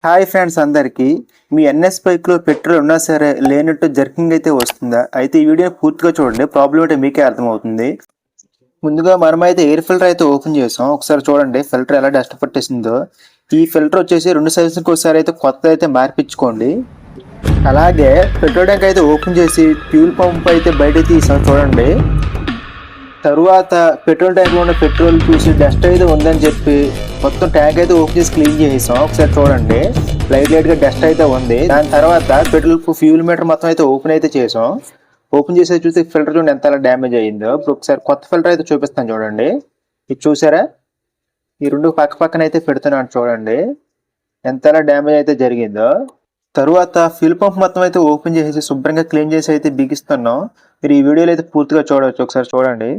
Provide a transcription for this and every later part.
Hi friends అందరికీ మీ NS బైక్లో petrol ఉన్నా సరే లేనట్టు జర్కింగ్ అయితే వస్తుందా? అయితే ఈ వీడియో పూర్తిగా చూడండి, ప్రాబ్లం అంటే మీకే అర్థమవుతుంది. ముందుగా మనమైతే ఎయిర్ ఫిల్టర్ అయితే ఓపెన్ చేసాం. ఒకసారి చూడండి ఫిల్టర్ ఎలా డస్ట్ పట్టేసిందో. ఈ ఫిల్టర్ వచ్చేసి 2 సర్వీస్కి ఒకసారి అయితే కొత్త అయితే మార్పించుకోండి. అలాగే పెట్రోల్ ట్యాంక్ అయితే ఓపెన్ చేసి ఫ్యూల్ పంప్ అయితే బయట తీసాం చూడండి. తరువాత పెట్రోల్ ట్యాంక్ లో ఉన్న పెట్రోల్ చూసి డస్ట్ అయితే ఉందని చెప్పి మొత్తం ట్యాంక్ అయితే ఓపెన్ చేసి క్లీన్ చేసాం. ఒకసారి చూడండి లైట్ గా డస్ట్ అయితే ఉంది. దాని తర్వాత పెట్రోల్ ఫ్యూల్ మీటర్ మొత్తం అయితే ఓపెన్ అయితే చేసాం. ఓపెన్ చేసి చూస్తే ఫిల్టర్ చూడండి ఎంత డ్యామేజ్ అయ్యిందో. ఇప్పుడు ఒకసారి కొత్త ఫిల్టర్ అయితే చూపిస్తాను చూడండి. ఇది చూసారా, ఈ రెండు పక్క పక్కన అయితే పెడుతున్నాను చూడండి ఎంత డ్యామేజ్ అయితే జరిగిందో. తరువాత ఫ్యూల్ పంప్ మొత్తం అయితే ఓపెన్ చేసి శుభ్రంగా క్లీన్ చేసి అయితే బిగిస్తున్నాం. మీరు ఈ వీడియోలో అయితే పూర్తిగా చూడవచ్చు, ఒకసారి చూడండి.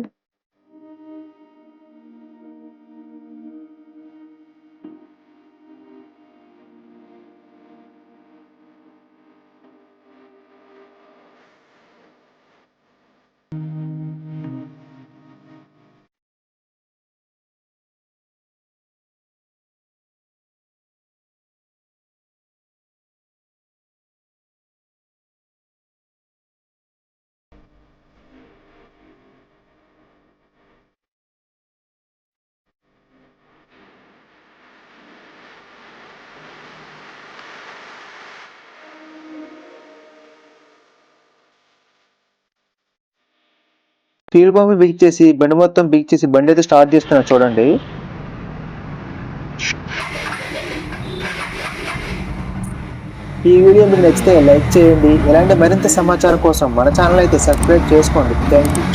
ఫ్యూల్ పంప్ బిగ్ చేసి బండి మొత్తం బిగ్ చేసి బండి అయితే స్టార్ట్ చేస్తున్నా చూడండి. ఈ వీడియో మీకు నచ్చితే లైక్ చేయండి. ఇలాంటి మరింత సమాచారం కోసం మన ఛానల్ అయితే సబ్స్క్రైబ్ చేసుకోండి. Thank you.